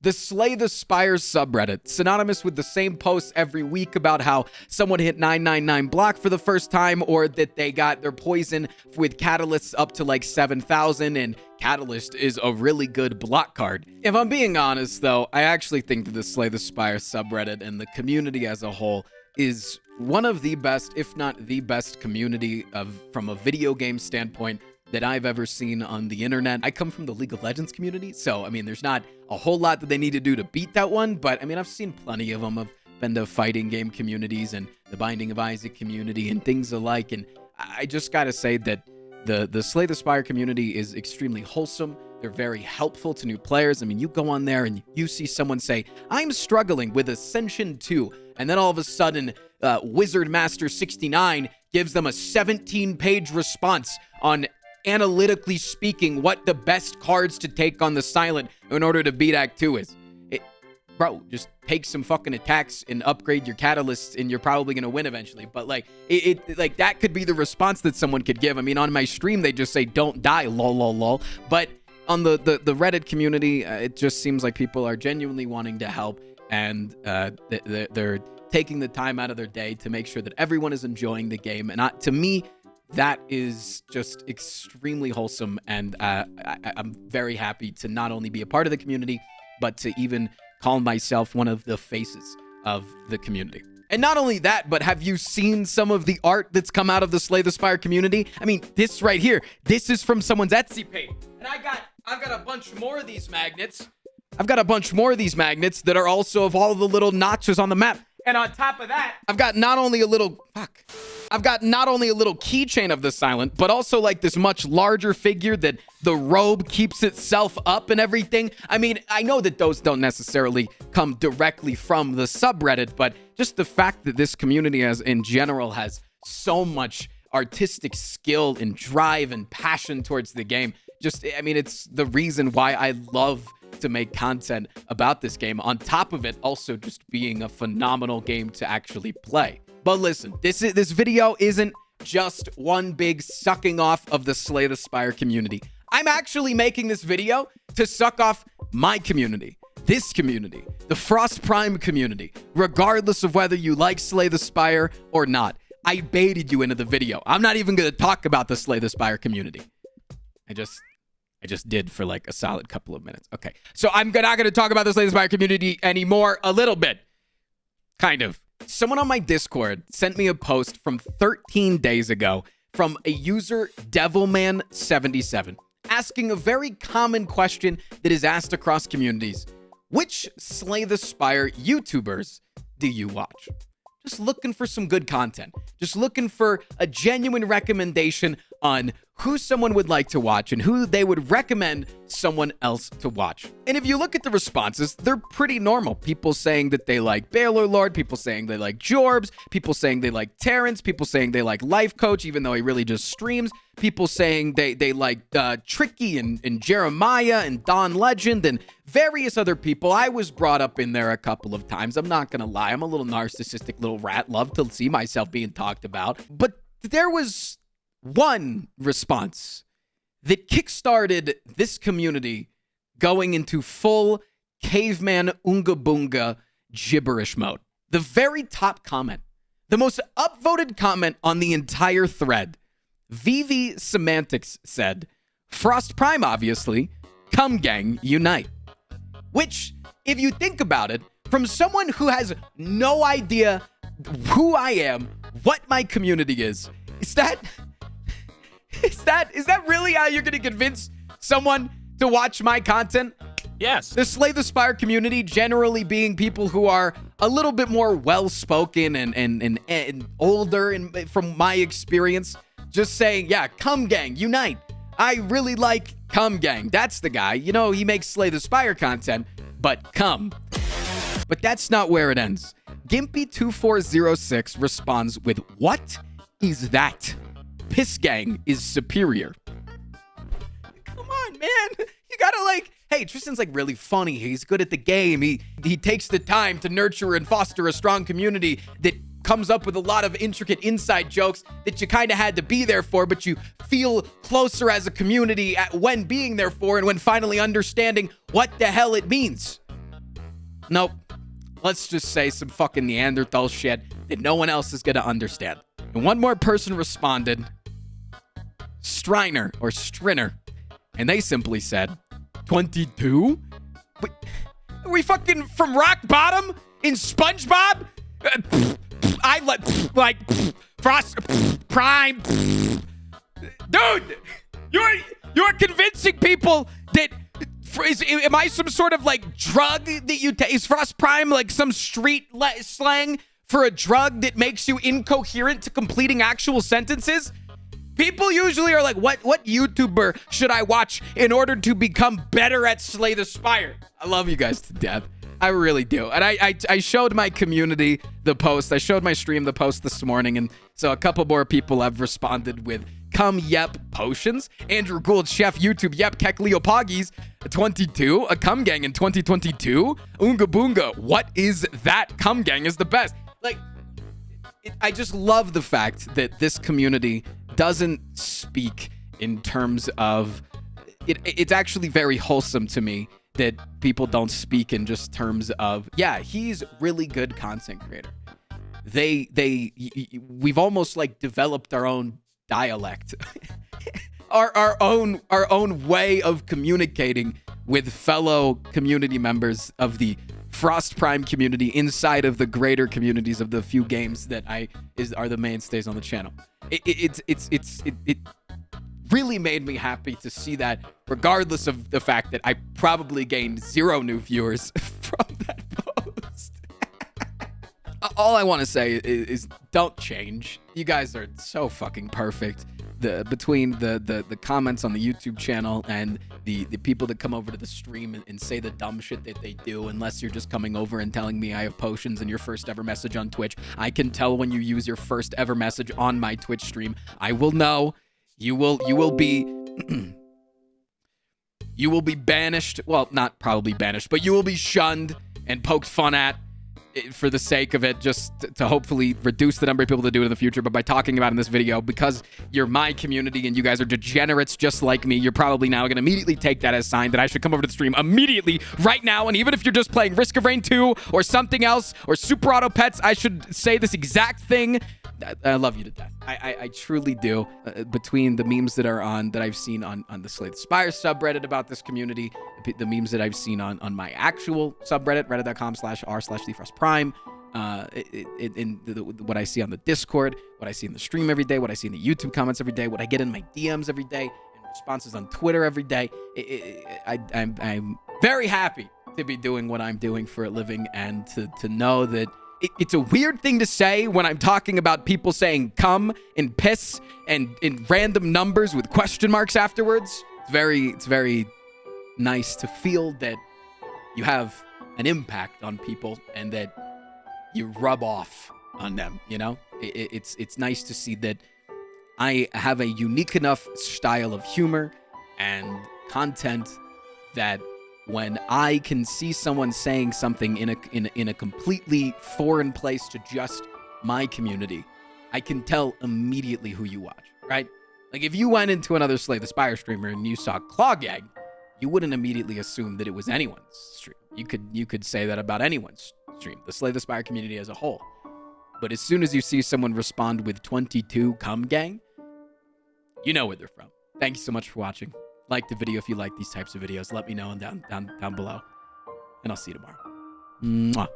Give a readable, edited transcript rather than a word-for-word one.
The Slay the Spire subreddit, synonymous with the same posts every week about how someone hit 999 block for the first time, or that they got their poison with catalysts up to like 7,000, and Catalyst is a really good block card. If I'm being honest though, I actually think that the Slay the Spire subreddit and the community as a whole is one of the best, if not the best community from a video game standpoint that I've ever seen on the internet. I come from the League of Legends community, so I mean, there's not a whole lot that they need to do to beat that one, but I mean, I've seen plenty of them. I've been to fighting game communities and the Binding of Isaac community and things alike, and I just gotta say that the Slay the Spire community is extremely wholesome. They're very helpful to new players. I mean, you go on there and you see someone say, I'm struggling with Ascension 2, and then all of a sudden, Wizard Master 69 gives them a 17-page response on analytically speaking what the best cards to take on the Silent in order to beat Act 2 is. Bro, just take some fucking attacks and upgrade your catalysts and you're probably going to win eventually. But like, like that could be the response that someone could give. I mean, on my stream, they just say, don't die, lol, lol, lol. But on the Reddit community, it just seems like people are genuinely wanting to help, and they're taking the time out of their day to make sure that everyone is enjoying the game. And to me, that is just extremely wholesome, and I'm very happy to not only be a part of the community, but to even call myself one of the faces of the community. And not only that, but have you seen some of the art that's come out of the Slay the Spire community? I mean, this right here, this is from someone's Etsy page. And I've got a bunch more of these magnets. I've got a bunch more of these magnets that are also of all the little notches on the map. And on top of that, I've got not only a little keychain of the Silent, but also like this much larger figure that the robe keeps itself up and everything. I mean, I know that those don't necessarily come directly from the subreddit, but just the fact that this community in general has so much artistic skill and drive and passion towards the game. I mean, it's the reason why I love to make content about this game, on top of it also just being a phenomenal game to actually play. But listen, this video isn't just one big sucking off of the Slay the Spire community. I'm actually making this video to suck off my community, this community, the Frost Prime community, regardless of whether you like Slay the Spire or not. I baited you into the video. I'm not even going to talk about the Slay the Spire community. I just did for like a solid couple of minutes. Okay, so I'm not going to talk about the Slay the Spire community anymore. A little bit. Kind of. Someone on my Discord sent me a post from 13 days ago from a user Devilman77 asking a very common question that is asked across communities. Which Slay the Spire YouTubers do you watch? Just looking for some good content. Just looking for a genuine recommendation on who someone would like to watch and who they would recommend someone else to watch. And if you look at the responses, they're pretty normal. People saying that they like Baylor Lord, people saying they like Jorbs, people saying they like Terrence, people saying they like Life Coach, even though he really just streams, people saying they like Tricky and Jeremiah and Don Legend and various other people. I was brought up in there a couple of times. I'm not gonna lie, I'm a little narcissistic little rat, love to see myself being talked about. But there was one response that kickstarted this community going into full caveman Oonga Boonga gibberish mode. The very top comment, the most upvoted comment on the entire thread, VV Semantics said, Frost Prime obviously, come gang, unite. Which, if you think about it, from someone who has no idea who I am, what my community is that really how you're going to convince someone to watch my content? Yes. The Slay the Spire community generally being people who are a little bit more well-spoken and older, and from my experience, just saying, yeah, come gang, unite. I really like Come Gang. That's the guy. You know, he makes Slay the Spire content, but come. But that's not where it ends. Gimpy2406 responds with, what is that? Piss Gang is superior. Come on, man. You gotta hey, Tristan's really funny. He's good at the game. He takes the time to nurture and foster a strong community that comes up with a lot of intricate inside jokes that you kind of had to be there for, but you feel closer as a community when being there for and when finally understanding what the hell it means. Nope. Let's just say some fucking Neanderthal shit that no one else is gonna understand. And one more person responded, Striner or Strinner, and they simply said, 22? Wait, are we fucking from rock bottom in SpongeBob? I like Frost Prime. Dude, you're convincing people that am I some sort of like drug that you take? Is Frost Prime like some street slang for a drug that makes you incoherent to completing actual sentences? People usually are like, what YouTuber should I watch in order to become better at Slay the Spire? I love you guys to death. I really do. And I showed my community the post. I showed my stream the post this morning. And so a couple more people have responded with come yep potions. Andrew Gould, Chef YouTube, yep, Kekleopoggies, 22, a cum gang in 2022. Oonga Boonga, what is that? Cum gang is the best. Like, I just love the fact that this community doesn't speak in terms of it's actually very wholesome to me that people don't speak in just terms of, yeah, he's really good content creator. We've almost like developed our own dialect, our own way of communicating with fellow community members of the Frost Prime community inside of the greater communities of the few games that are the mainstays on the channel. It really made me happy to see that, regardless of the fact that I probably gained 0 new viewers from that post. All I want to say is don't change. You guys are so fucking perfect. Between the comments on the YouTube channel and the people that come over to the stream and say the dumb shit that they do, unless you're just coming over and telling me I have potions in your first ever message on Twitch. I can tell when you use your first ever message on my Twitch stream. I will know. You will be you will be banished. Well, not probably banished, but you will be shunned and poked fun at for the sake of it, just to hopefully reduce the number of people that do it in the future. But by talking about it in this video, because you're my community and you guys are degenerates just like me, you're probably now going to immediately take that as a sign that I should come over to the stream immediately right now. And even if you're just playing Risk of Rain 2 or something else or Super Auto Pets, I should say this exact thing. I love you to death. I truly do. Between the memes that I've seen on the Slay the Spire subreddit about this community, the memes that I've seen on my actual subreddit, reddit.com/r/thefrostprime, what I see on the Discord, what I see in the stream every day, what I see in the YouTube comments every day, what I get in my DMs every day, and responses on Twitter every day. I'm very happy to be doing what I'm doing for a living, and to know that it's a weird thing to say when I'm talking about people saying come and piss and in random numbers with question marks afterwards. It's very nice to feel that you have an impact on people and that you rub off on them, you know? It's nice to see that I have a unique enough style of humor and content that when I can see someone saying something in a completely foreign place to just my community, I can tell immediately who you watch, right? Like if you went into another Slay the Spire streamer and you saw Claw Gang, you wouldn't immediately assume that it was anyone's stream. You could say that about anyone's stream, the Slay the Spire community as a whole. But as soon as you see someone respond with 22 cum gang, you know where they're from. Thank you so much for watching. Like the video if you like these types of videos. Let me know down below. And I'll see you tomorrow. Mwah.